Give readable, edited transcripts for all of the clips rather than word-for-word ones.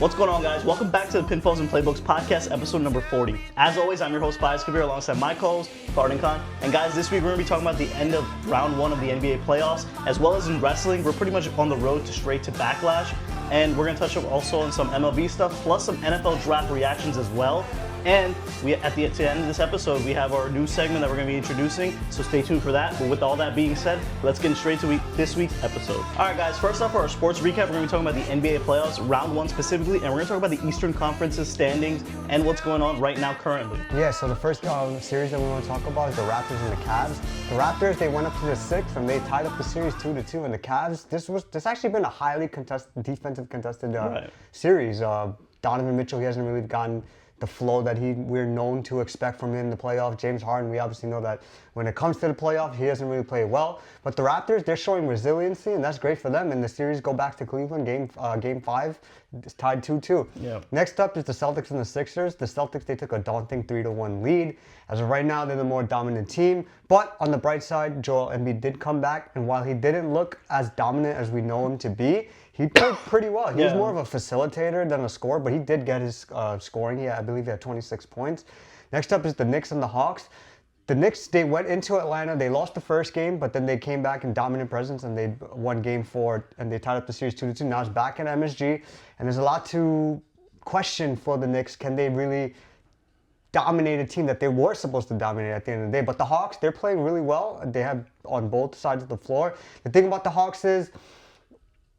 What's going on, guys? Welcome back to the Pinfalls and Playbooks podcast, episode number 40. As always, I'm your host, Bias Kabir, alongside my co-host, Garden Khan. And guys, this week we're going to be talking about the end of round one of the NBA playoffs, as well as in wrestling. We're pretty much on the road to straight to Backlash. And we're going to touch up also on some MLB stuff, plus some NFL draft reactions as well. And at the end of this episode, we have our new segment that we're going to be introducing, so stay tuned for that. But with all that being said, let's get straight to this week's episode. All right, guys, first off, for our sports recap, we're going to be talking about the NBA playoffs, round one specifically, and we're going to talk about the Eastern Conference's standings and what's going on right now currently. Yeah, so the first series that we want to talk about is the Raptors and the Cavs. The Raptors, they went up to the sixth, and they tied up the series 2-2, and the Cavs, this actually been a highly defensive contested series. Donovan Mitchell, he hasn't really gotten the flow that we're known to expect from him in the playoff. James Harden, we obviously know that when it comes to the playoff, he doesn't really play well. But the Raptors, they're showing resiliency, and that's great for them. And the series go back to Cleveland, game 5, it's tied 2-2. Yeah. Next up is the Celtics and the Sixers. The Celtics, they took a daunting 3-1 lead. As of right now, they're the more dominant team. But on the bright side, Joel Embiid did come back, and while he didn't look as dominant as we know him to be, he played pretty well. He was more of a facilitator than a scorer, but he did get his scoring. I believe he had 26 points. Next up is the Knicks and the Hawks. The Knicks, they went into Atlanta. They lost the first game, but then they came back in dominant presence, and they won game 4, and they tied up the series 2-2. Now it's back in MSG, and there's a lot to question for the Knicks. Can they really dominate a team that they were supposed to dominate at the end of the day? But the Hawks, they're playing really well. They have on both sides of the floor. The thing about the Hawks is,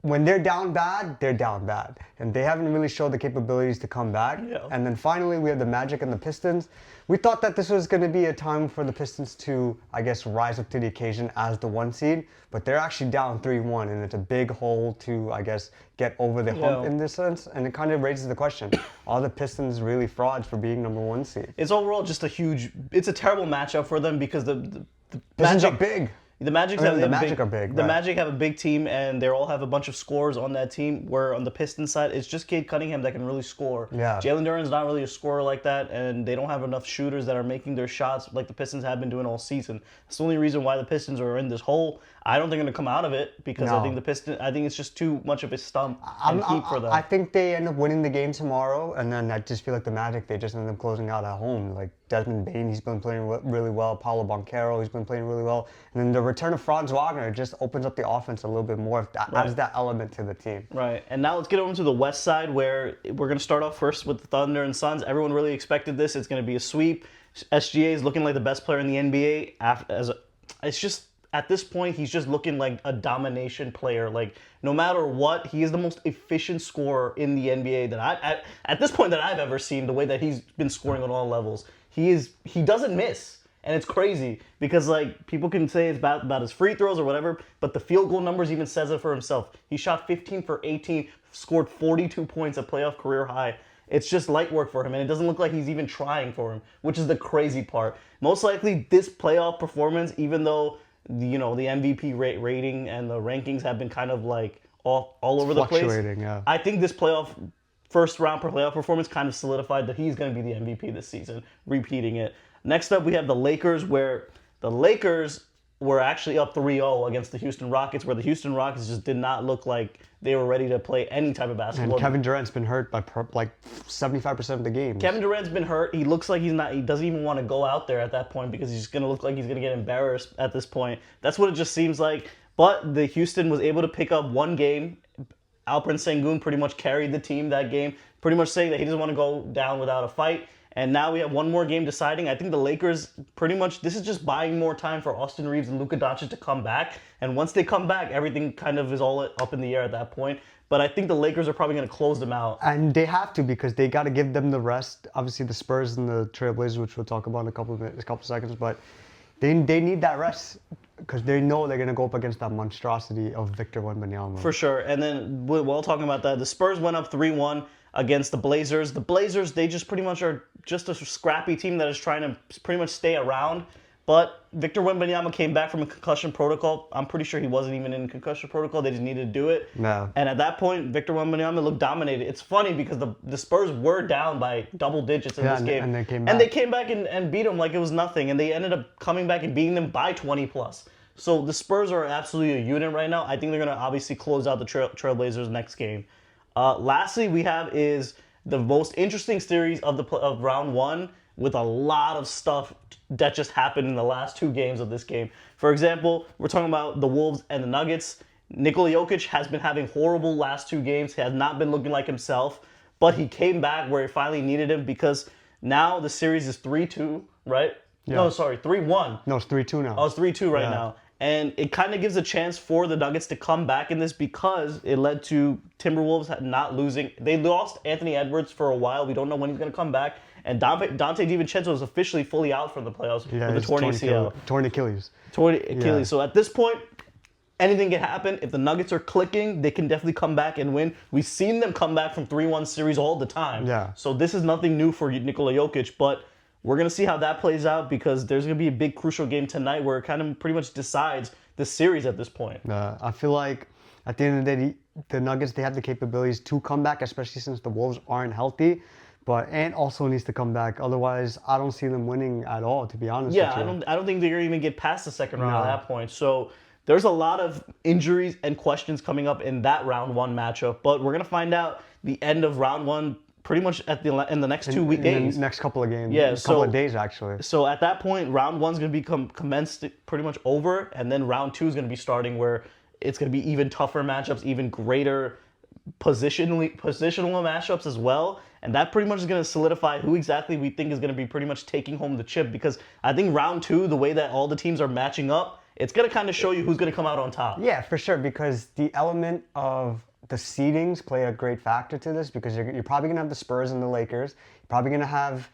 when they're down bad, they're down bad. And they haven't really showed the capabilities to come back. Yeah. And then finally, we have the Magic and the Pistons. We thought that this was going to be a time for the Pistons to, I guess, rise up to the occasion as the 1 seed. But they're actually down 3-1, and it's a big hole to, I guess, get over the hump in this sense. And it kind of raises the question, are the Pistons really frauds for being number 1 seed? It's overall just it's a terrible matchup for them because the Pistons Magic are big. The Magic are big. The Magic have a big team, and they all have a bunch of scorers on that team, where on the Pistons side, it's just Cade Cunningham that can really score. Yeah. Jalen Duren's not really a scorer like that, and they don't have enough shooters that are making their shots like the Pistons have been doing all season. That's the only reason why the Pistons are in this hole. I don't think they're going to come out of it because I think it's just too much of a stump and heat for them. I think they end up winning the game tomorrow, and then I just feel like the Magic, they just end up closing out at home. Like Desmond Bane, he's been playing really well. Paulo Banchero, he's been playing really well. And then the return of Franz Wagner just opens up the offense a little bit more. Adds that element to the team. Right. And now let's get over to the West side, where we're going to start off first with the Thunder and Suns. Everyone really expected this. It's going to be a sweep. SGA is looking like the best player in the NBA. It's just, at this point, he's just looking like a domination player. Like, no matter what, he is the most efficient scorer in the NBA that at this point that I've ever seen. The way that he's been scoring on all levels, he doesn't miss, and it's crazy because like people can say it's about his free throws or whatever, but the field goal numbers even says it for himself. He shot 15 for 18, scored 42 points, a playoff career high. It's just light work for him, and it doesn't look like he's even trying for him, which is the crazy part. Most likely, this playoff performance, even though the MVP rating and the rankings have been kind of like all over the place. Yeah. I think this first round playoff performance kind of solidified that he's going to be the MVP this season, repeating it. Next up, we have the Lakers, where the Lakers were actually up 3-0 against the Houston Rockets, where the Houston Rockets just did not look like they were ready to play any type of basketball. And Kevin Durant's been hurt by like 75% of the games. Kevin Durant's been hurt. He looks like he doesn't even want to go out there at that point because he's going to look like he's going to get embarrassed at this point. That's what it just seems like. But the Houston was able to pick up 1 game. Alperen Sengun pretty much carried the team that game, pretty much saying that he doesn't want to go down without a fight. And now we have 1 more game deciding. I think the Lakers pretty much, this is just buying more time for Austin Reeves and Luka Doncic to come back. And once they come back, everything kind of is all up in the air at that point. But I think the Lakers are probably going to close them out. And they have to, because they got to give them the rest. Obviously, the Spurs and the Trailblazers, which we'll talk about in a couple of seconds. But they need that rest, because they know they're going to go up against that monstrosity of Victor Wembanyama. For sure. And then while talking about that, the Spurs went up 3-1 against the Blazers. The Blazers, they just pretty much are just a scrappy team that is trying to pretty much stay around. But Victor Wembanyama came back from a concussion protocol. I'm pretty sure he wasn't even in concussion protocol. They just needed to do it. No. And at that point, Victor Wembanyama looked dominated. It's funny because the Spurs were down by double digits in this game. And they came back. And they came back and beat them like it was nothing. And they ended up coming back and beating them by 20 plus. So the Spurs are absolutely a unit right now. I think they're going to obviously close out the Trailblazers next game. Lastly, we have is the most interesting series of round one with a lot of stuff that just happened in the last 2 games of this game. For example, we're talking about the Wolves and the Nuggets. Nikola Jokic has been having horrible last 2 games. He has not been looking like himself, but he came back where he finally needed him because now the series is 3-2, right? Yeah. No, sorry, 3-1. No, it's 3-2 now. Oh, it's 3-2 right now. And it kind of gives a chance for the Nuggets to come back in this because it led to Timberwolves not losing. They lost Anthony Edwards for a while. We don't know when he's going to come back. And Dante DiVincenzo is officially fully out from the playoffs with a torn ACL. Torn Achilles. Torn Achilles. Yeah. So at this point, anything can happen. If the Nuggets are clicking, they can definitely come back and win. We've seen them come back from 3-1 series all the time. Yeah. So this is nothing new for Nikola Jokic, but we're going to see how that plays out because there's going to be a big crucial game tonight where it kind of pretty much decides the series at this point. I feel like at the end of the day, the Nuggets, they have the capabilities to come back, especially since the Wolves aren't healthy. But Ant also needs to come back. Otherwise, I don't see them winning at all, to be honest with you. I don't think they're going to even get past the second round at that point. So there's a lot of injuries and questions coming up in that round one matchup. But we're going to find out the end of round one pretty much in the next 2 days. In the next couple of games. Yeah, couple of days, actually. So at that point, round one's going to become commenced pretty much over. And then round two is going to be starting where it's going to be even tougher matchups, even greater positional matchups as well. And that pretty much is going to solidify who exactly we think is going to be pretty much taking home the chip. Because I think round two, the way that all the teams are matching up, it's going to kind of show you who's going to come out on top. Yeah, for sure. Because the element of the seedings play a great factor to this because you're probably going to have the Spurs and the Lakers. You're probably going to have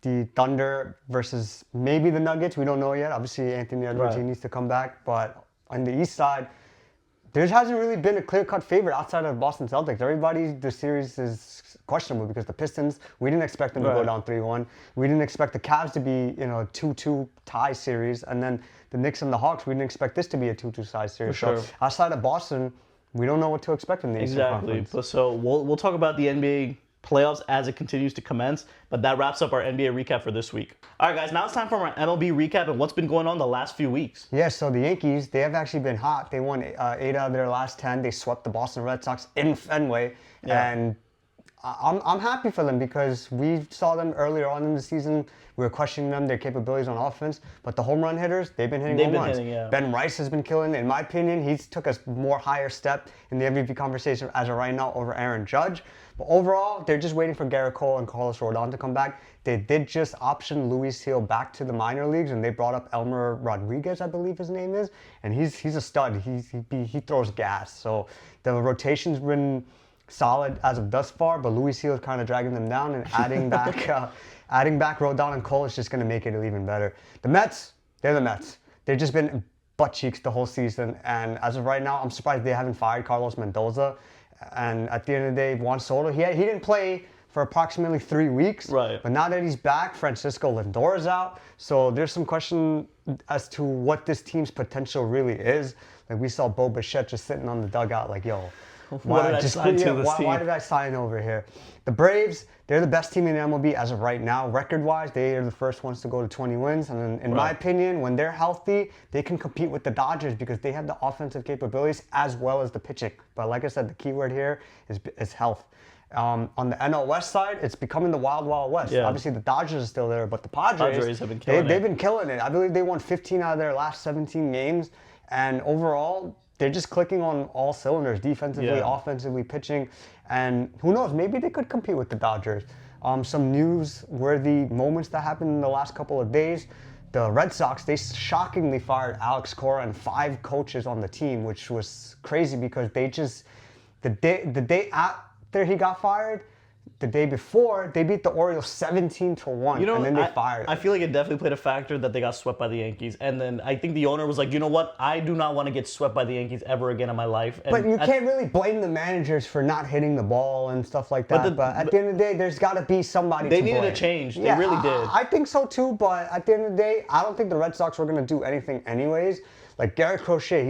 the Thunder versus maybe the Nuggets. We don't know yet. Obviously, Anthony Edwards, he needs to come back. But on the East side, there hasn't really been a clear-cut favorite outside of Boston Celtics. The series is questionable because the Pistons, we didn't expect them to go down 3-1. We didn't expect the Cavs to be, a 2-2 tie series. And then the Knicks and the Hawks, we didn't expect this to be a 2-2 tie series. For sure. So outside of Boston, we don't know what to expect in the Eastern Conference. Exactly. So we'll talk about the NBA playoffs as it continues to commence, but that wraps up our NBA recap for this week. All right, guys, now it's time for our MLB recap and what's been going on the last few weeks. Yeah, so the Yankees, they have actually been hot. They won 8 out of their last 10. They swept the Boston Red Sox in Fenway, and I'm happy for them because we saw them earlier on in the season. We were questioning them, their capabilities on offense, but the home run hitters, they've been hitting home runs. Ben Rice has been killing. In my opinion, he's took a more higher step in the MVP conversation as of right now over Aaron Judge. But overall, they're just waiting for Garrett Cole and Carlos Rodon to come back. They did just option Luis Hill back to the minor leagues, and they brought up Elmer Rodriguez, I believe his name is, and he's a stud. He throws gas. So the rotation's been solid as of thus far, but Luis Hill is kind of dragging them down, and adding back Rodon and Cole is just going to make it even better. The Mets, they're the Mets. They've just been butt cheeks the whole season, and as of right now, I'm surprised they haven't fired Carlos Mendoza. And at the end of the day, Juan Soto, he didn't play for approximately 3 weeks. Right. But now that he's back, Francisco Lindor is out. So there's some question as to what this team's potential really is. Like we saw Bo Bichette just sitting on the dugout like, yo, why did I sign over here? The Braves, they're the best team in the MLB as of right now. Record-wise, they are the first ones to go to 20 wins. And in my opinion, when they're healthy, they can compete with the Dodgers because they have the offensive capabilities as well as the pitching. But like I said, the key word here is health. On the NL West side, it's becoming the wild, wild west. Yeah. Obviously, the Dodgers are still there, but the Padres have been killing they've been killing it. I believe they won 15 out of their last 17 games. And overall, they're just clicking on all cylinders, defensively, offensively, pitching. And who knows, maybe they could compete with the Dodgers. Some news-worthy moments that happened in the last couple of days. The Red Sox, they shockingly fired Alex Cora and 5 coaches on the team, which was crazy because they just, the day after he got fired, the day before, they beat the Orioles 17-1, and then they fired. I feel like it definitely played a factor that they got swept by the Yankees. And then I think the owner was like, you know what? I do not want to get swept by the Yankees ever again in my life. And but you can't really blame the managers for not hitting the ball and stuff like that. But at the end of the day, there's got to be somebody to blame. They needed a change. They really did. I think so too, but at the end of the day, I don't think the Red Sox were going to do anything anyways. Like Garrett Crochet,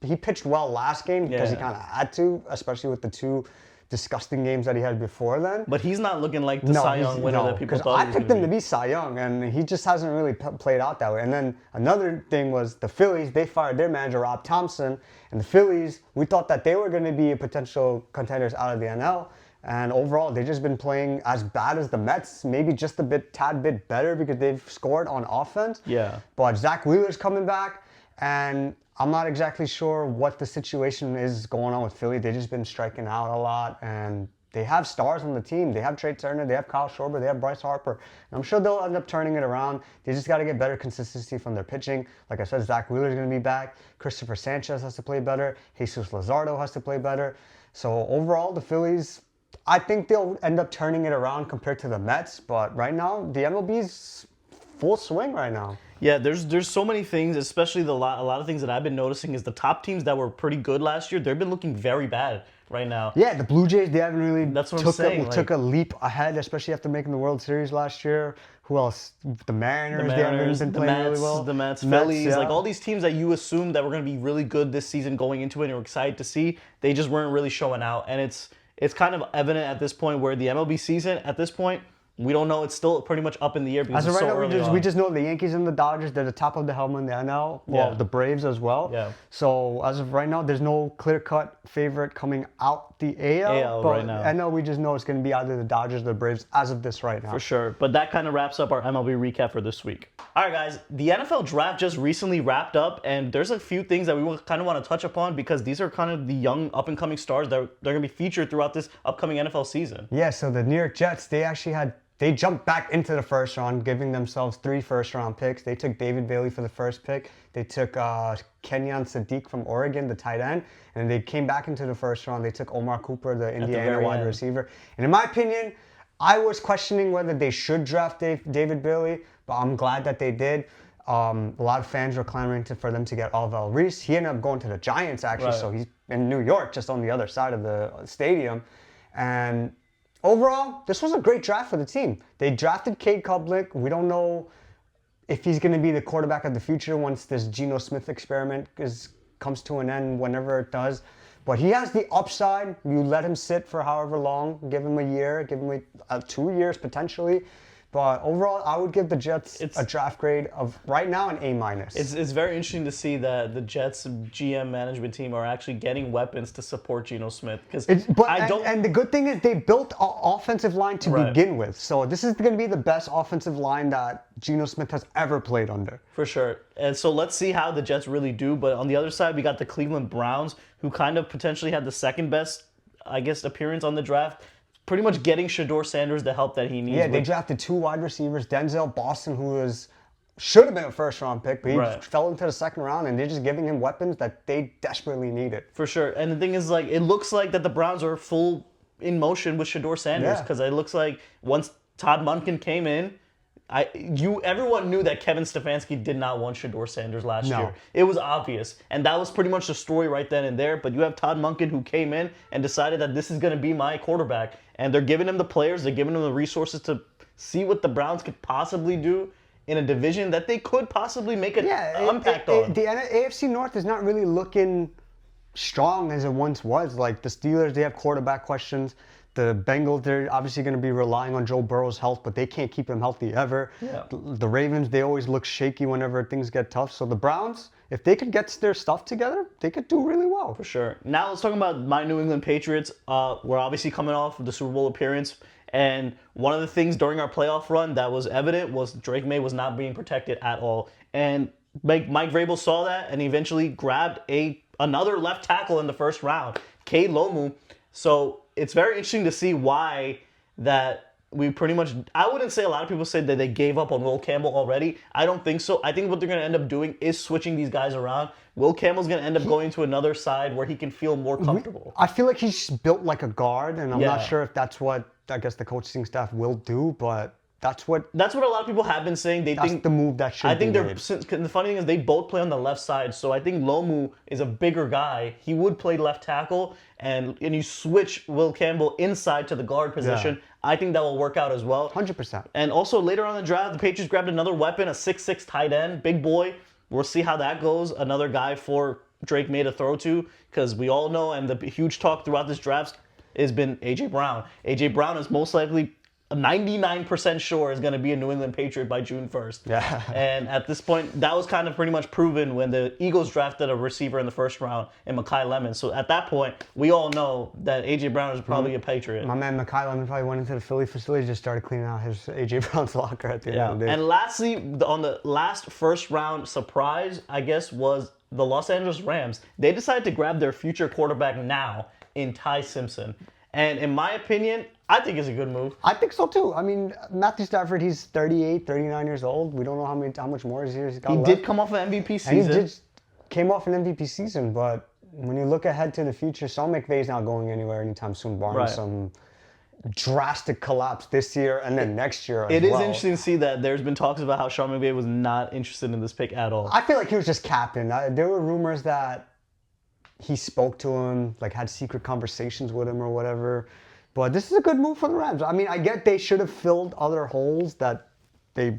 he pitched well last game because he kind of had to, especially with the 2 disgusting games that he had before then. But he's not looking like the Cy Young winner that people thought he was I picked him to be Cy Young, and he just hasn't really played out that way. And then another thing was the Phillies. They fired their manager, Rob Thompson. And the Phillies, we thought that they were going to be potential contenders out of the NL. And overall, they've just been playing as bad as the Mets, maybe just tad bit better because they've scored on offense. Yeah. But Zach Wheeler's coming back, and I'm not exactly sure what the situation is going on with Philly. They've just been striking out a lot, and they have stars on the team. They have Trey Turner, they have Kyle Schwarber, they have Bryce Harper. And I'm sure they'll end up turning it around. They just got to get better consistency from their pitching. Like I said, Zach Wheeler's going to be back. Christopher Sanchez has to play better. Jesus Luzardo has to play better. So overall, the Phillies, I think they'll end up turning it around compared to the Mets. But right now, the MLB's full swing right now. Yeah, there's so many things, especially a lot of things that I've been noticing is the top teams that were pretty good last year, they've been looking very bad right now. Yeah, the Blue Jays, they haven't really took a leap ahead, especially after making the World Series last year. Who else? The Mariners, they haven't really been playing really well. The Mets, Phillies, yeah. Like all these teams that you assumed that were going to be really good this season going into it and you're excited to see, they just weren't really showing out. And it's kind of evident at this point where the MLB season, at this point, we don't know. It's still pretty much up in the air because as of it's right so now, early on. we just know the Yankees and the Dodgers, they're the top of the helmet in the NL. Well, the Braves as well. Yeah. So as of right now, there's no clear-cut favorite coming out the AL. But right now. NL, we just know it's going to be either the Dodgers or the Braves as of this right now. For sure. But that kind of wraps up our MLB recap for this week. All right, guys. The NFL draft just recently wrapped up, and there's a few things that we kind of want to touch upon because these are kind of the young up-and-coming stars that they're going to be featured throughout this upcoming NFL season. Yeah, so the New York Jets, they jumped back into the first round, giving themselves 3 first-round picks. They took David Bailey for the first pick. They took Kenyon Sadiq from Oregon, the tight end. And they came back into the first round. They took Omar Cooper, the Indiana wide receiver. And in my opinion, I was questioning whether they should draft David Bailey, but I'm glad that they did. A lot of fans were clamoring for them to get Alvin Reese. He ended up going to the Giants, actually. Right. So he's in New York, just on the other side of the stadium. And overall, this was a great draft for the team. They drafted Cade Kublik. We don't know if he's going to be the quarterback of the future once this Geno Smith experiment comes to an end, whenever it does. But he has the upside. You let him sit for however long. Give him a year. Give him 2 years potentially. But overall, I would give the Jets a draft grade of right now an A-. It's very interesting to see that the Jets GM management team are actually getting weapons to support Geno Smith. And the good thing is they built an offensive line to begin with. So this is going to be the best offensive line that Geno Smith has ever played under. For sure. And so let's see how the Jets really do. But on the other side, we got the Cleveland Browns, who kind of potentially had the second best, appearance on the draft. Pretty much getting Shedeur Sanders the help that he needs. Yeah, they drafted 2 wide receivers. Denzel Boston, who should have been a first-round pick, but he fell into the second round, and they're just giving him weapons that they desperately needed. For sure. And the thing is, it looks like that the Browns are full in motion with Shedeur Sanders because it looks like once Todd Monken came in, everyone knew that Kevin Stefanski did not want Shedeur Sanders last year. It was obvious. And that was pretty much the story right then and there. But you have Todd Monken who came in and decided that this is going to be my quarterback. And they're giving him the players, they're giving him the resources to see what the Browns could possibly do in a division that they could possibly make an impact on. The AFC North is not really looking strong as it once was. Like the Steelers, they have quarterback questions. The Bengals, they're obviously going to be relying on Joe Burrow's health, but they can't keep him healthy ever. Yeah. The Ravens, they always look shaky whenever things get tough. So the Browns, if they could get their stuff together, they could do really well. For sure. Now let's talk about my New England Patriots. We're obviously coming off of the Super Bowl appearance. And one of the things during our playoff run that was evident was Drake May was not being protected at all. And Mike Vrabel saw that and eventually grabbed another left tackle in the first round, Cade Lomu. So it's very interesting to see why that we pretty much, I wouldn't say a lot of people said that they gave up on Will Campbell already. I don't think so. I think what they're going to end up doing is switching these guys around. Will Campbell's going to end up going to another side where he can feel more comfortable. I feel like he's built like a guard, and I'm not sure if that's what I guess the coaching staff will do, but that's what a lot of people have been saying. They think the move that should be made. The funny thing is they both play on the left side, so I think Lomu is a bigger guy. He would play left tackle, and you switch Will Campbell inside to the guard position. Yeah. I think that will work out as well. 100%. And also later on in the draft, the Patriots grabbed another weapon, a 6'6" tight end, big boy. We'll see how that goes. Another guy for Drake May to throw to, because we all know, and the huge talk throughout this draft, has been AJ Brown. AJ Brown is most likely 99% sure is going to be a New England Patriot by June 1st. Yeah. And at this point, that was kind of pretty much proven when the Eagles drafted a receiver in the first round in Mekhi Lemon. So at that point, we all know that AJ Brown is probably a Patriot. My man Mekhi Lemon probably went into the Philly facility, just started cleaning out his AJ Brown's locker at the end of the day. And lastly, on the last first round surprise, I guess, was the Los Angeles Rams. They decided to grab their future quarterback now in Ty Simpson. And in my opinion, I think it's a good move. I think so too. I mean, Matthew Stafford, he's 38, 39 years old. We don't know how much more years he's got left. He did come off an MVP season. And he did came off an MVP season, but when you look ahead to the future, Sean McVay's not going anywhere anytime soon, barring some drastic collapse this year and then next year as well. It is interesting to see that there's been talks about how Sean McVay was not interested in this pick at all. I feel like he was just capping. There were rumors that he spoke to him, like had secret conversations with him or whatever. But this is a good move for the Rams. I mean, I get they should have filled other holes that they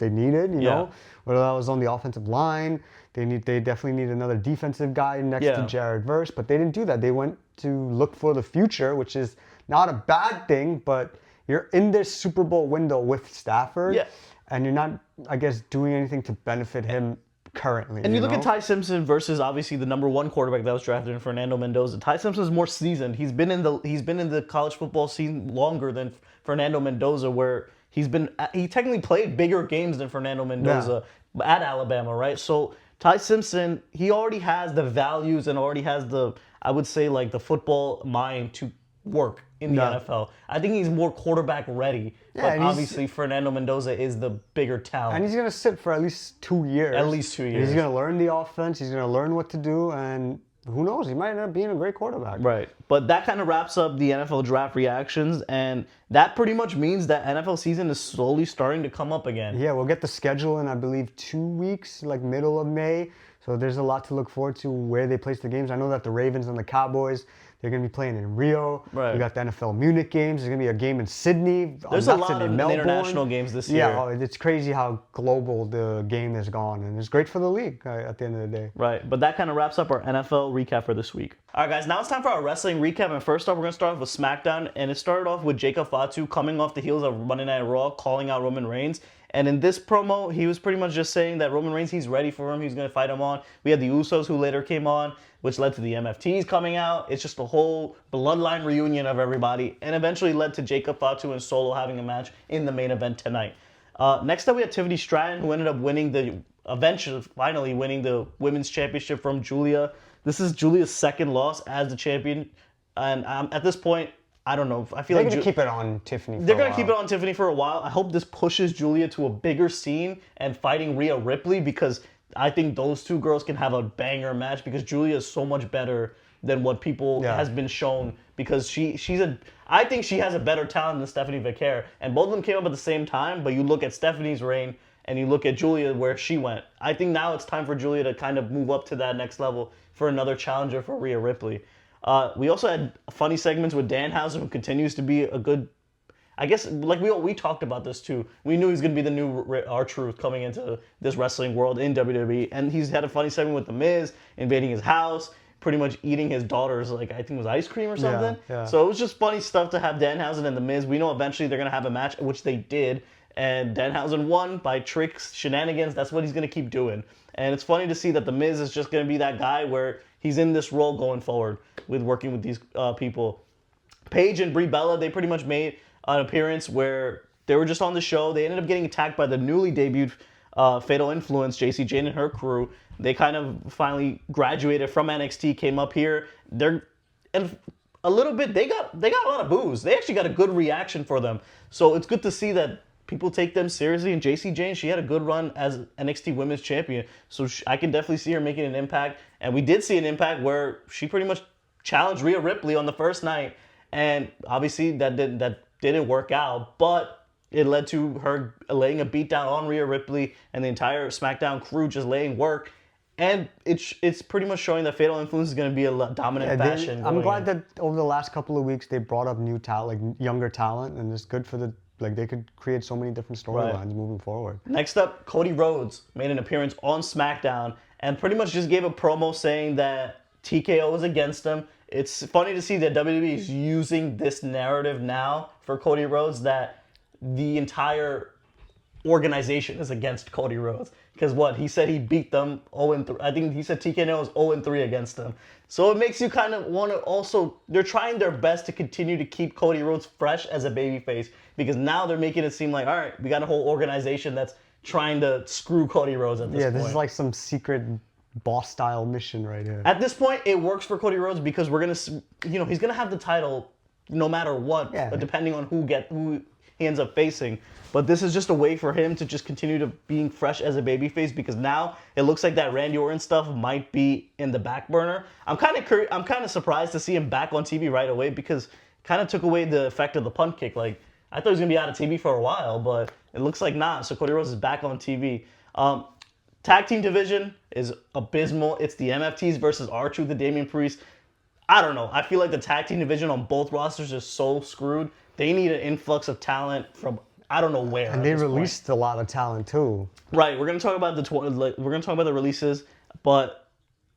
needed, you know, whether that was on the offensive line. They definitely need another defensive guy next to Jared Verse, but they didn't do that. They went to look for the future, which is not a bad thing, but you're in this Super Bowl window with Stafford, and you're not, I guess, doing anything to benefit him currently. And you look at Ty Simpson versus obviously the number one quarterback that was drafted in Fernando Mendoza. Ty Simpson's more seasoned. He's been in the college football scene longer than Fernando Mendoza, where he technically played bigger games than Fernando Mendoza at Alabama, right? So Ty Simpson, he already has the values and already has the, I would say, like the football mind to work in the NFL. I think he's more quarterback ready. But obviously Fernando Mendoza is the bigger talent. And he's going to sit for at least 2 years. At least 2 years. He's going to learn the offense. He's going to learn what to do. And who knows? He might end up being a great quarterback. Right. But that kind of wraps up the NFL draft reactions. And that pretty much means that NFL season is slowly starting to come up again. Yeah, we'll get the schedule in, I believe, 2 weeks, like middle of May. So there's a lot to look forward to where they place the games. I know that the Ravens and the Cowboys, they're going to be playing in Rio. Right. We got the NFL Munich games. There's going to be a game in Sydney. There's a lot of international games this year. Yeah, it's crazy how global the game has gone. And it's great for the league at the end of the day. Right. But that kind of wraps up our NFL recap for this week. All right, guys. Now it's time for our wrestling recap. And first off, we're going to start off with SmackDown. And it started off with Jacob Fatu coming off the heels of Monday Night Raw, calling out Roman Reigns. And in this promo, he was pretty much just saying that Roman Reigns, he's ready for him. He's going to fight him on. We had the Usos who later came on, which led to the MFTs coming out. It's just a whole bloodline reunion of everybody. And eventually led to Jacob Fatu and Solo having a match in the main event tonight. Next up, we had Tiffany Stratton, who ended up finally winning the women's championship from Julia. This is Julia's second loss as the champion. And at this point, I don't know. I feel they're like going to keep it on Tiffany for They're going to keep it on Tiffany for a while. I hope this pushes Julia to a bigger scene and fighting Rhea Ripley, because I think those two girls can have a banger match, because Julia is so much better than what people has been shown, because I think she has a better talent than Stephanie Vaquer. And both of them came up at the same time, but you look at Stephanie's reign and you look at Julia where she went. I think now it's time for Julia to kind of move up to that next level for another challenger for Rhea Ripley. We also had funny segments with Danhausen, who continues to be a good, I guess, like we talked about this too. We knew he was going to be the new R-Truth coming into this wrestling world in WWE. And he's had a funny segment with The Miz, invading his house, pretty much eating his daughter's, like, I think it was ice cream or something. Yeah. So it was just funny stuff to have Danhausen and The Miz. We know eventually they're going to have a match, which they did. And Danhausen won by tricks, shenanigans. That's what he's going to keep doing. And it's funny to see that The Miz is just going to be that guy where he's in this role going forward with working with these people. Paige and Brie Bella, they pretty much made an appearance where they were just on the show. They ended up getting attacked by the newly debuted Fatal Influence, JC Jane and her crew. They kind of finally graduated from NXT, came up here. And a little bit, they got a lot of boos. They actually got a good reaction for them. So it's good to see that people take them seriously. And JC Jane, she had a good run as NXT Women's Champion. So I can definitely see her making an impact. And we did see an impact where she pretty much challenged Rhea Ripley on the first night. And obviously that didn't work out. But it led to her laying a beat down on Rhea Ripley and the entire SmackDown crew just laying work. And it's pretty much showing that Fatal Influence is going to be a dominant fashion. I'm glad that over the last couple of weeks they brought up new talent, like younger talent, and it's good for they could create so many different storylines moving forward. Next up, Cody Rhodes made an appearance on SmackDown and pretty much just gave a promo saying that TKO was against him. It's funny to see that WWE is using this narrative now for Cody Rhodes, that the entire organization is against Cody Rhodes. Because what? He said he beat them 0-3. I think he said TKO was 0-3 against them. So it makes you kind of want to also, they're trying their best to continue to keep Cody Rhodes fresh as a babyface, because now they're making it seem like, all right, we got a whole organization that's trying to screw Cody Rhodes at this point. Yeah, this is like some secret boss style mission right here. At this point, it works for Cody Rhodes because we're going to, he's going to have the title no matter what, depending on who he ends up facing. But this is just a way for him to just continue to being fresh as a babyface, because now it looks like that Randy Orton stuff might be in the back burner. I'm kind of surprised to see him back on TV right away, because it kind of took away the effect of the punt kick. Like, I thought he was going to be out of TV for a while, but it looks like not. So Cody Rhodes is back on TV. Tag team division is abysmal. It's the MFTs versus R-Truth and Damian Priest. I don't know. I feel like the tag team division on both rosters is so screwed. They need an influx of talent from I don't know where. And they released a lot of talent too. Right. We're gonna talk about the releases, but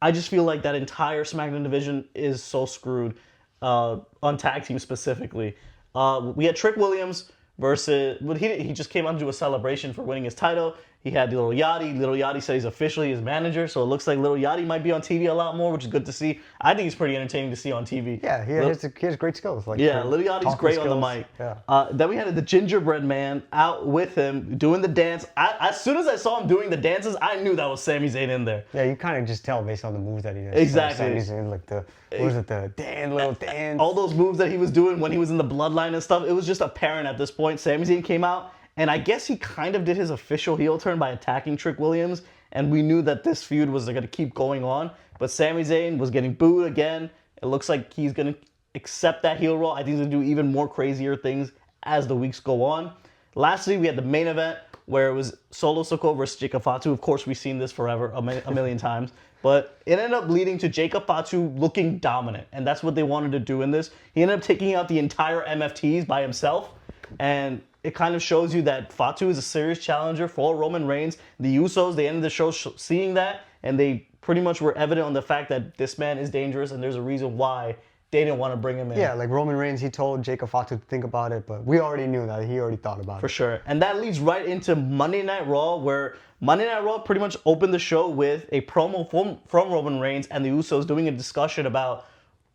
I just feel like that entire SmackDown division is so screwed on tag team specifically. We had Trick Williams versus, but he just came out to do a celebration for winning his title. He had Little Yachty. Little Yachty said he's officially his manager, so it looks like Little Yachty might be on TV a lot more, which is good to see. I think he's pretty entertaining to see on TV. Yeah, he has great skills. Like, Little Yachty's great skills on the mic. Yeah. Then we had the Gingerbread Man out with him doing the dance. As soon as I saw him doing the dances, I knew that was Sami Zayn in there. Yeah, you kind of just tell based on the moves that he does. Exactly. Sami Zayn, like the little dance. All those moves that he was doing when he was in the Bloodline and stuff, it was just apparent at this point. Sami Zayn came out, and I guess he kind of did his official heel turn by attacking Trick Williams, and we knew that this feud was going to keep going on. But Sami Zayn was getting booed again. It looks like he's going to accept that heel role. I think he's going to do even more crazier things as the weeks go on. Lastly, we had the main event where it was Solo Sikoa versus Jacob Fatu. Of course, we've seen this forever, a million times. But it ended up leading to Jacob Fatu looking dominant, and that's what they wanted to do in this. He ended up taking out the entire MFTs by himself, and it kind of shows you that Fatu is a serious challenger for Roman Reigns. The Usos, they ended the show seeing that, and they pretty much were evident on the fact that this man is dangerous, and there's a reason why they didn't want to bring him in. Yeah, like Roman Reigns, he told Jacob Fatu to think about it, but we already knew that. He already thought about it. For sure. And that leads right into Monday Night Raw, where Monday Night Raw pretty much opened the show with a promo from Roman Reigns and the Usos doing a discussion about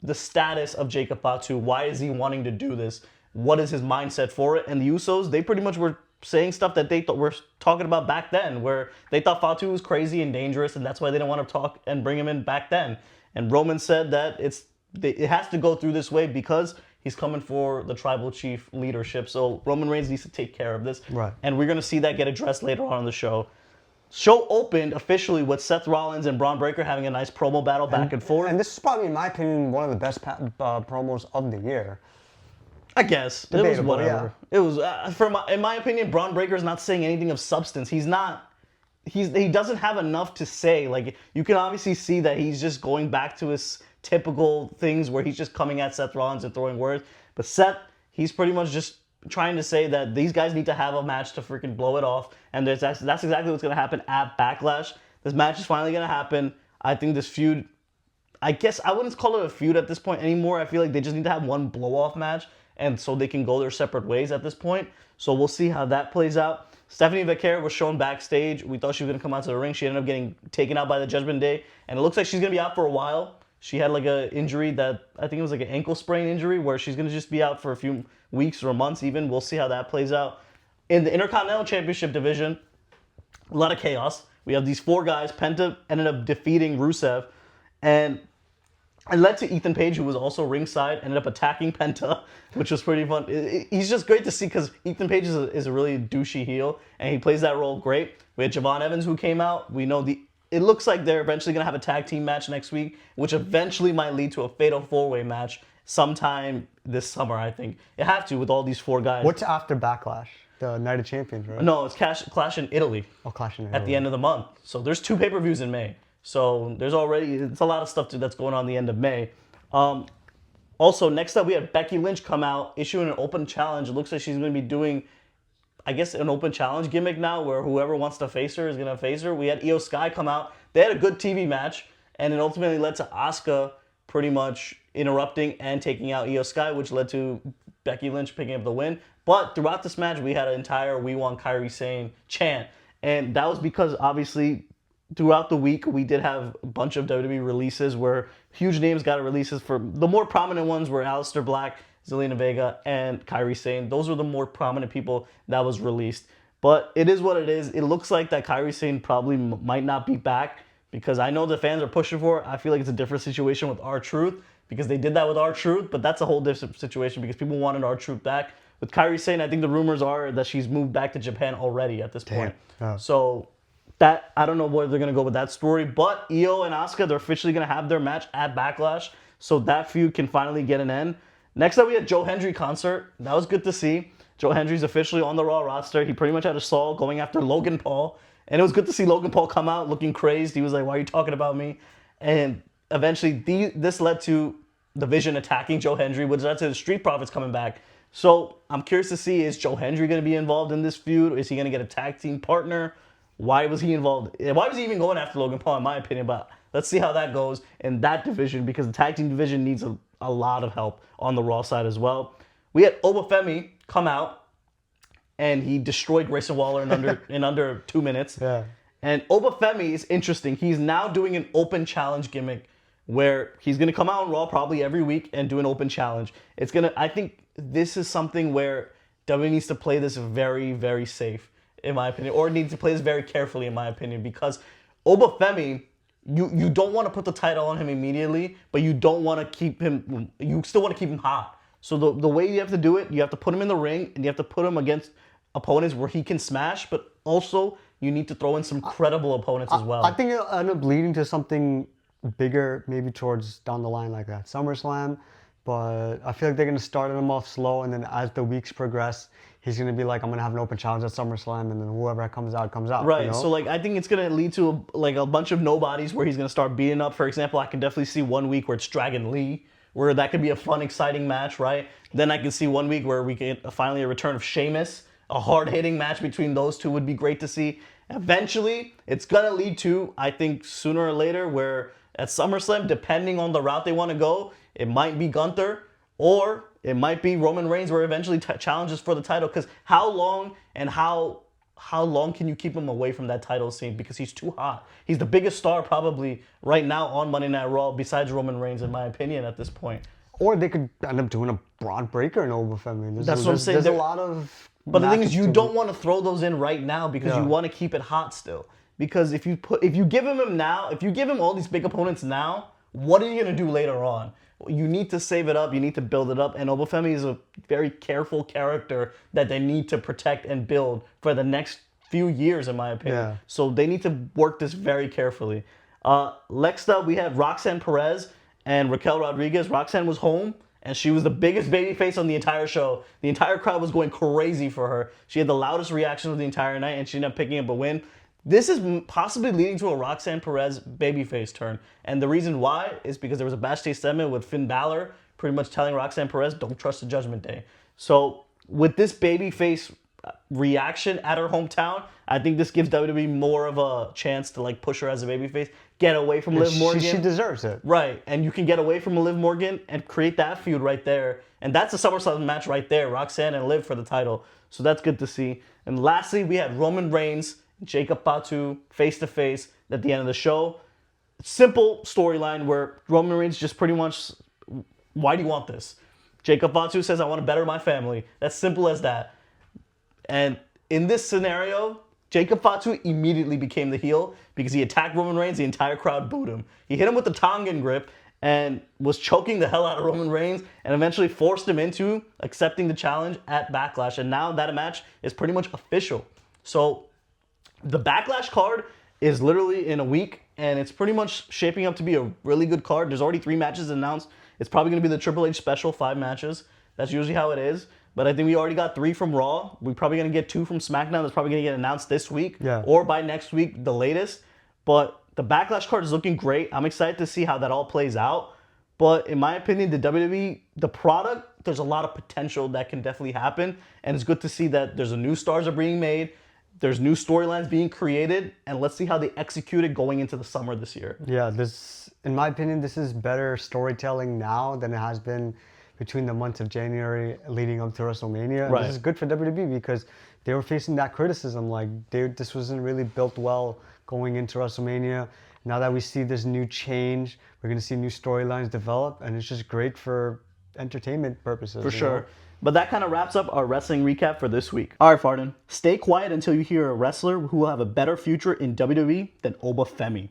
the status of Jacob Fatu. Why is he wanting to do this? What is his mindset for it? And the Usos, they pretty much were saying stuff that they were talking about back then, where they thought Fatu was crazy and dangerous, and that's why they didn't want to talk and bring him in back then. And Roman said that it has to go through this way because he's coming for the tribal chief leadership. So Roman Reigns needs to take care of this. Right. And we're going to see that get addressed later on in the show. Show opened officially with Seth Rollins and Braun Breaker having a nice promo battle back and forth. And this is probably, in my opinion, one of the best promos of the year. I guess. Debatable, it was whatever. Yeah. It was, in my opinion, Braun Breaker's not saying anything of substance. He doesn't have enough to say. Like, you can obviously see that he's just going back to his typical things where he's just coming at Seth Rollins and throwing words. But Seth, he's pretty much just trying to say that these guys need to have a match to freaking blow it off. And that's exactly what's going to happen at Backlash. This match is finally going to happen. I think this feud, I guess I wouldn't call it a feud at this point anymore. I feel like they just need to have one blow-off match, and so they can go their separate ways at this point. So we'll see how that plays out. Stephanie Vaquer was shown backstage. We thought she was going to come out to the ring. She ended up getting taken out by the Judgment Day, and it looks like she's going to be out for a while. She had like an injury that, I think it was like an ankle sprain injury, where she's going to just be out for a few weeks or months even. We'll see how that plays out. In the Intercontinental Championship division, a lot of chaos. We have these four guys. Penta ended up defeating Rusev, and it led to Ethan Page, who was also ringside, ended up attacking Penta, which was pretty fun. He's just great to see because Ethan Page is a really douchey heel, and he plays that role great. We had Javon Evans, who came out. We know it looks like they're eventually going to have a tag team match next week, which eventually might lead to a fatal four-way match sometime this summer, I think. You have to with all these four guys. What's after Backlash? The Night of Champions, right? No, it's Clash in Italy. Oh, Clash in Italy. At the end of the month. So there's 2 pay-per-views in May. So it's a lot of stuff that's going on the end of May. Also, next up, we had Becky Lynch come out, issuing an open challenge. It looks like she's going to be doing, I guess, an open challenge gimmick now, where whoever wants to face her is going to face her. We had Io Sky come out. They had a good TV match, and it ultimately led to Asuka pretty much interrupting and taking out Io Sky, which led to Becky Lynch picking up the win. But throughout this match, we had an entire "We Want Kairi Sane" chant. And that was because, obviously, throughout the week, we did have a bunch of WWE releases where huge names got releases. For the more prominent ones were Aleister Black, Zelina Vega, and Kairi Sane. Those were the more prominent people that was released. But it is what it is. It looks like that Kairi Sane probably might not be back because I know the fans are pushing for it. I feel like it's a different situation with R-Truth because they did that with R-Truth, but that's a whole different situation because people wanted R-Truth back. With Kairi Sane, I think the rumors are that she's moved back to Japan already at this point. Oh. So that I don't know where they're going to go with that story. But Io and Asuka, they're officially going to have their match at Backlash. So that feud can finally get an end. Next up, we had Joe Hendry concert. That was good to see. Joe Hendry's officially on the Raw roster. He pretty much had a stall going after Logan Paul. And it was good to see Logan Paul come out looking crazed. He was like, "Why are you talking about me?" And eventually this led to the Vision attacking Joe Hendry, which led to the Street Profits coming back. So I'm curious to see, is Joe Hendry going to be involved in this feud? Is he going to get a tag team partner? Why was he involved? Why was he even going after Logan Paul, in my opinion? But let's see how that goes in that division because the tag team division needs a lot of help on the Raw side as well. We had Obafemi come out, and he destroyed Grayson Waller in under 2 minutes. Yeah. And Obafemi is interesting. He's now doing an open challenge gimmick where he's going to come out on Raw probably every week and do an open challenge. I think this is something where WWE needs to play this very, very safe, in my opinion, or needs to play this very carefully, in my opinion, because Obafemi, you don't want to put the title on him immediately, but you don't want to keep him, you still want to keep him hot. So the way you have to do it, you have to put him in the ring and you have to put him against opponents where he can smash, but also you need to throw in some credible opponents as well. I think it'll end up leading to something bigger, maybe towards down the line like that SummerSlam. But I feel like they're going to start him off slow, and then as the weeks progress, he's going to be like, I'm going to have an open challenge at SummerSlam, and then whoever comes out, comes out. Right, you know? so I think it's going to lead to a bunch of nobodies where he's going to start beating up. For example, I can definitely see 1 week where it's Dragon Lee, where that could be a fun, exciting match, right? Then I can see 1 week where we get finally a return of Sheamus. A hard-hitting match between those two would be great to see. Eventually, it's going to lead to, I think, sooner or later, where at SummerSlam, depending on the route they want to go, it might be Gunther or it might be Roman Reigns, where eventually challenges for the title. Because how long can you keep him away from that title scene? Because he's too hot. He's the biggest star probably right now on Monday Night Raw, besides Roman Reigns, in my opinion, at this point. Or they could end up doing a Braun Breaker in Obafemi. That's what I'm saying. There's a lot of... But the thing is, you don't want to throw those in right now because you want to keep it hot still. Because if you give him now, if you give him all these big opponents now, what are you gonna do later on? You need to save it up. You need to build it up. And Obafemi is a very careful character that they need to protect and build for the next few years, in my opinion. Yeah. So they need to work this very carefully. Next up, we have Roxanne Perez and Raquel Rodriguez. Roxanne was home, and she was the biggest babyface on the entire show. The entire crowd was going crazy for her. She had the loudest reaction of the entire night, and she ended up picking up a win. This is possibly leading to a Roxanne Perez babyface turn. And the reason why is because there was a backstage segment with Finn Balor pretty much telling Roxanne Perez, don't trust the Judgment Day. So with this babyface reaction at her hometown, I think this gives WWE more of a chance to push her as a babyface, get away from Liv Morgan. She deserves it. Right, and you can get away from Liv Morgan and create that feud right there. And that's a SummerSlam match right there, Roxanne and Liv for the title. So that's good to see. And lastly, we had Roman Reigns, Jacob Fatu face-to-face at the end of the show. Simple storyline where Roman Reigns just pretty much, why do you want this? Jacob Fatu says, I want to better my family. That's simple as that. And in this scenario, Jacob Fatu immediately became the heel because he attacked Roman Reigns. The entire crowd booed him. He hit him with the Tongan grip and was choking the hell out of Roman Reigns and eventually forced him into accepting the challenge at Backlash. And now that match is pretty much official. So the Backlash card is literally in a week, and it's pretty much shaping up to be a really good card. There's already 3 matches announced. It's probably going to be the Triple H special, 5 matches. That's usually how it is. But I think we already got 3 from Raw. We're probably going to get 2 from SmackDown. That's probably going to get announced this week or by next week, the latest. But the Backlash card is looking great. I'm excited to see how that all plays out. But in my opinion, the WWE, the product, there's a lot of potential that can definitely happen. And it's good to see that there's a new stars are being made. There's new storylines being created, and let's see how they execute it going into the summer this year. Yeah, in my opinion, this is better storytelling now than it has been between the months of January leading up to WrestleMania. Right. This is good for WWE because they were facing that criticism. Like, this wasn't really built well going into WrestleMania. Now that we see this new change, we're going to see new storylines develop, and it's just great for entertainment purposes. For sure. But that kind of wraps up our wrestling recap for this week. All right, Farden, stay quiet until you hear a wrestler who will have a better future in WWE than Obafemi.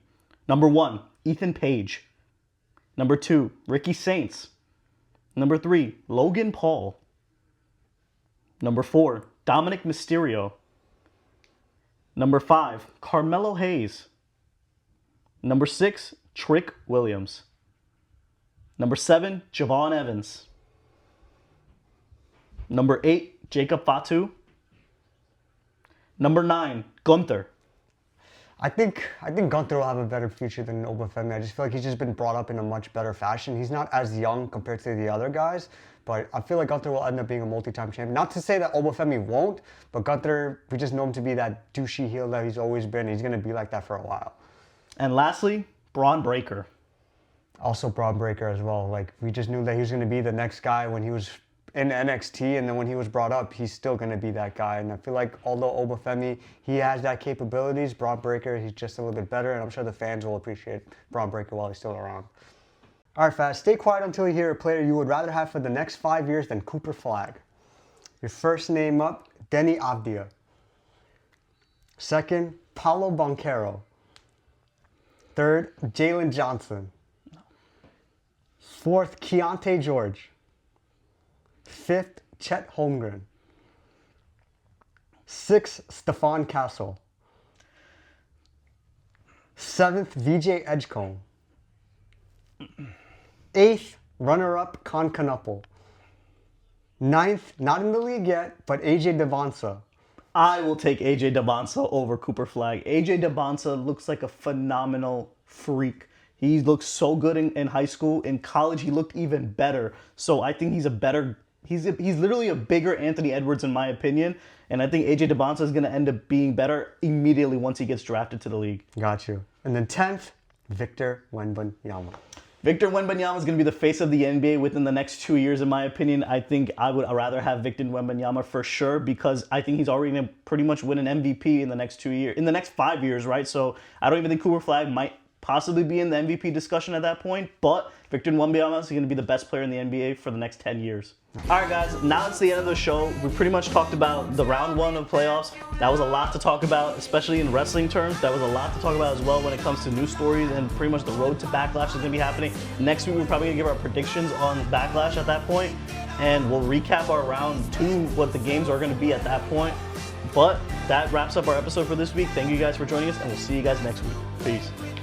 Number 1, Ethan Page. Number 2, Ricky Saints. Number 3, Logan Paul. Number 4, Dominic Mysterio. Number 5, Carmelo Hayes. Number 6, Trick Williams. Number 7, Javon Evans. Number 8, Jacob Fatu. Number 9, Gunther. I think Gunther will have a better future than Obafemi. I just feel like he's just been brought up in a much better fashion. He's not as young compared to the other guys, but I feel like Gunther will end up being a multi-time champion. Not to say that Obafemi won't, but Gunther, we just know him to be that douchey heel that he's always been. He's going to be like that for a while. And lastly, Braun Breaker. Also Braun Breaker as well. Like, we just knew that he was going to be the next guy when he was in NXT, and then when he was brought up, he's still going to be that guy. And I feel like although Obafemi, he has that capabilities, Braun Breaker, he's just a little bit better, and I'm sure the fans will appreciate Braun Breaker while he's still around. All right, Fat, stay quiet until you hear a player you would rather have for the next 5 years than Cooper Flagg. Your first name up, Denny Avdia. Second, Paulo Banchero. Third, Jalen Johnson. Fourth, Keontae George. Fifth, Chet Holmgren. Sixth, Stephon Castle. Seventh, VJ Edgecombe. Eighth, runner-up Con Knuckle. Ninth, not in the league yet, but AJ Devonsa. I will take AJ Devonsa over Cooper Flagg. AJ Devonsa looks like a phenomenal freak. He looked so good in high school. In college, he looked even better. So I think he's literally a bigger Anthony Edwards in my opinion. And I think AJ Devonsa is going to end up being better immediately once he gets drafted to the league. Got you. And then 10th, Victor Wembanyama. Victor Wembanyama is going to be the face of the NBA within the next 2 years, in my opinion. I think I would rather have Victor Wembanyama for sure because I think he's already going to pretty much win an MVP in the next 2 years, in the next 5 years, right? So I don't even think Cooper Flagg might possibly be in the MVP discussion at that point, but Victor Wembanyama is going to be the best player in the NBA for the next 10 years. All right, guys, now it's the end of the show. We pretty much talked about the round 1 of playoffs. That was a lot to talk about, especially in wrestling terms. That was a lot to talk about as well when it comes to news stories, and pretty much the road to Backlash is going to be happening. Next week, we're probably going to give our predictions on Backlash at that point, and we'll recap our round 2, what the games are going to be at that point. But that wraps up our episode for this week. Thank you guys for joining us, and we'll see you guys next week. Peace.